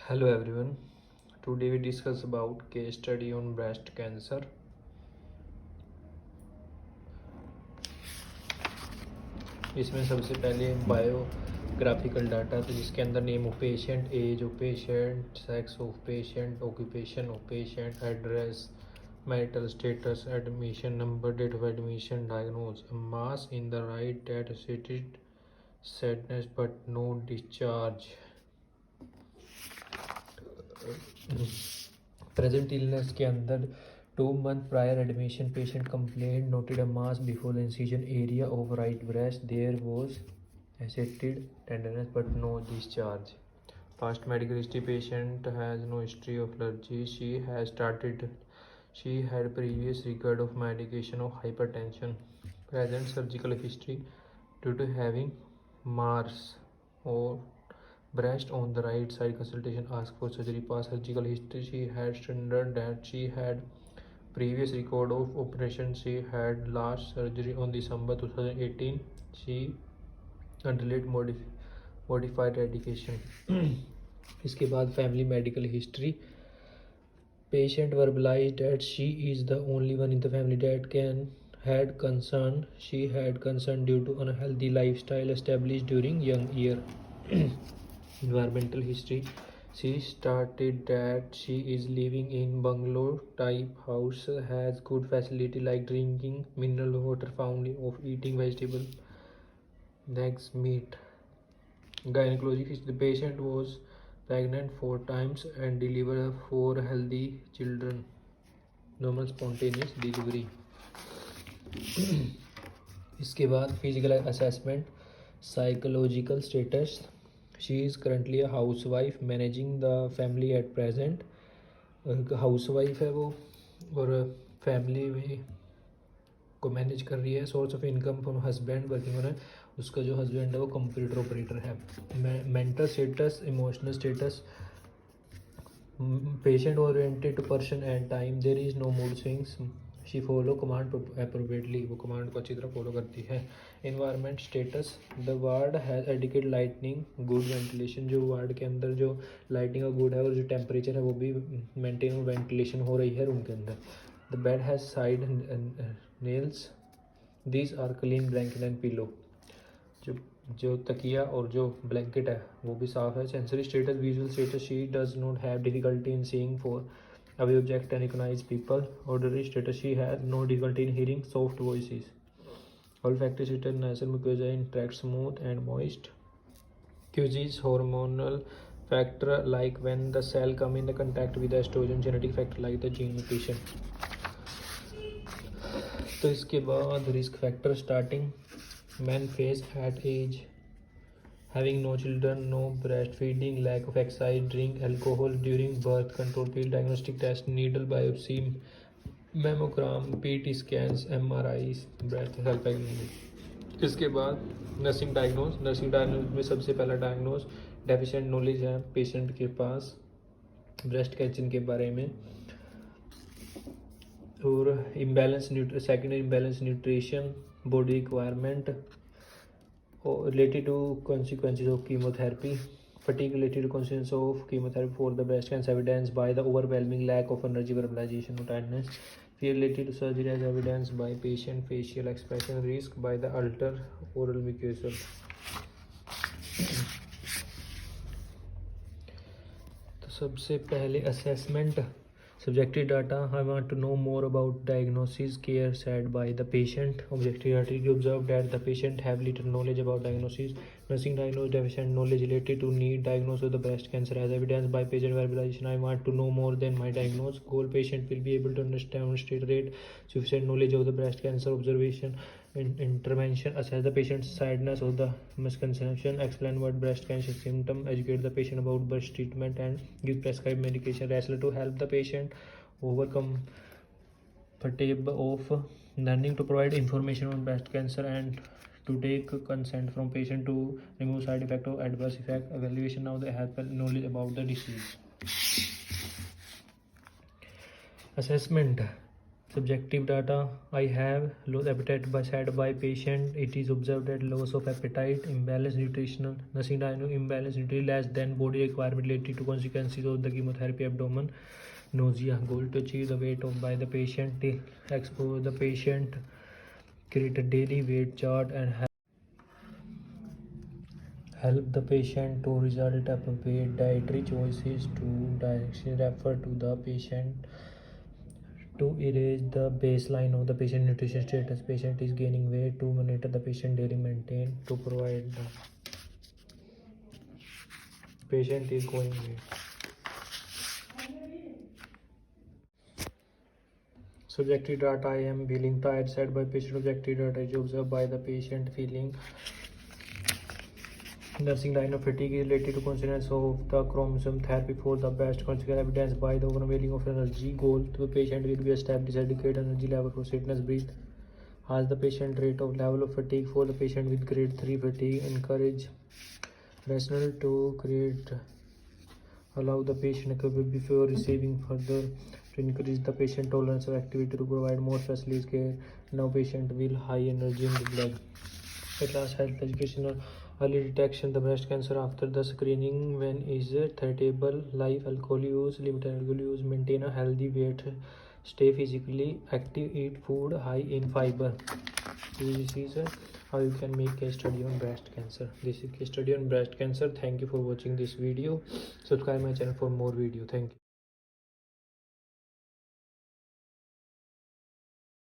Hello everyone. Today we discuss about case study on breast cancer. इसमें सबसे पहले biographical data तो जिसके अंदर name of patient, age of patient, sex of patient, occupation of patient, address, marital status, admission number, date of admission, diagnosis, mass in the right that associated sadness but no discharge. Present illness के अंदर 2 month prior admission patient complained noted a mass before the incision area of right breast. There was asserted tenderness but no discharge. Past medical history, patient has no history of allergy. She had previous record of medication of hypertension. Present surgical history due to having Mars or breast on the right side. Consultation asked for surgery. Past surgical history, she had standard that she had previous record of operation. She had last surgery on December 2018. She underwent modified education. इसके बाद family medical history. Patient verbalized that she is the only one in the family that had concern. She had concern due to unhealthy lifestyle established during young year. Environmental history. She stated that she is living in bungalow type house, has good facility like drinking mineral water, found of eating vegetable, eggs, meat. Gynecology history. The patient was pregnant 4 times and delivered 4 healthy children. Normal spontaneous delivery. इसके बाद physical assessment. Psychological status. She is currently a house wife managing the family at present. House wife है वो और family में को manage कर रही है. Source of income from husband working on है. उसका जो हस्बैंड है वो कंप्यूटर ऑपरेटर है. Mental status, emotional status. Patient oriented to person and time. There is no mood swings. She follow command appropriately. वो कमांड को अच्छी तरह फॉलो करती है. Environment status. The ward has adequate lightning, good ventilation. जो ward के अंदर जो लाइटिंग का गुड है और जो टेम्परेचर है वो भी मेंटेन और वेंटिलेशन हो रही है रूम के अंदर. The bed has side nails. These are clean blanket and pillow. जो तकिया और जो ब्लैंकेट है वो भी साफ़ है. Sensory status, visual status. She does not have difficulty in seeing far away object and recognize people. Auditory status, she has no difficulty in hearing soft voices. olfactory status, nasal mucosa interact smooth and moist. Causes hormonal factor like when the cell come in the contact with the estrogen. Genetic factor like the gene mutation. तो इसके बाद risk factor. Starting men face at age having no children, no breastfeeding, lack of exercise, drink alcohol during birth, control pill, diagnostic test, needle biopsy, mammogram, PT scans, MRIs, breast health. इसके बाद nursing diagnose में सबसे पहला diagnose deficient knowledge है patient के पास breast cancer के बारे में. और secondary imbalance nutrition, body requirement related to consequences of chemotherapy. Fatigue related to consequences of chemotherapy for the breast cancer evidenced by the overwhelming lack of energy, verbalization, or tiredness. Fear related to surgery as evidenced by patient facial expression. Risk by the altered oral mucosa. तो सबसे पहले assessment. Subjective data. I want to know more about diagnosis care said by the patient. Objective data. You observe that the patient have little knowledge about diagnosis. Nursing diagnosed deficient knowledge related to need diagnosis of the breast cancer as evidenced by patient verbalization. I want to know more than my diagnosis. Goal patient will be able to demonstrate sufficient knowledge of the breast cancer observation. Intervention. Assess the patient's sadness or the misconception. Explain what breast cancer symptom. Educate the patient about breast treatment and give prescribed medication. Wrestler to help the patient overcome fatigue of learning to provide information on breast cancer and to take consent from patient to remove side effect or adverse effect. Evaluation. Now they have knowledge about the disease. Assessment. Subjective data: I have low appetite by said by patient. It is observed that loss of appetite, imbalanced nutritional, nursing diagnosis, imbalanced nutrition less than body requirement related to consequences of the chemotherapy, abdomen, nausea. Goal to achieve the weight of by the patient. Expose the patient, create a daily weight chart and help the patient to result appropriate dietary choices. To direction refer to the patient to erase the baseline of the patient nutrition status. Patient is gaining weight, to monitor the patient daily maintain, to provide the patient is going weight. Subjective data: I am feeling tired said by patient. Objective data is observed by the patient feeling nursing diagnosis fatigue related to consequence of the chromosome therapy for the best consequence evidence by the unveiling of energy. Goal to the patient will be established adequate energy level for fitness. Breathe. Ask the patient rate of level of fatigue for the patient with grade 3 fatigue. Encourage rational to create allow the patient recovery before receiving further, to increase the patient tolerance of activity, to provide more specialist care. Now patient will high energy in the blood. At last, health educational early detection the breast cancer after the screening. When is treatable? Life, alcohol use, limited alcohol use, maintain a healthy weight, stay physically active, eat food high in fiber. This is how you can make a study on breast cancer. This is case study on breast cancer. Thank you for watching this video. Subscribe my channel for more video. Thank you.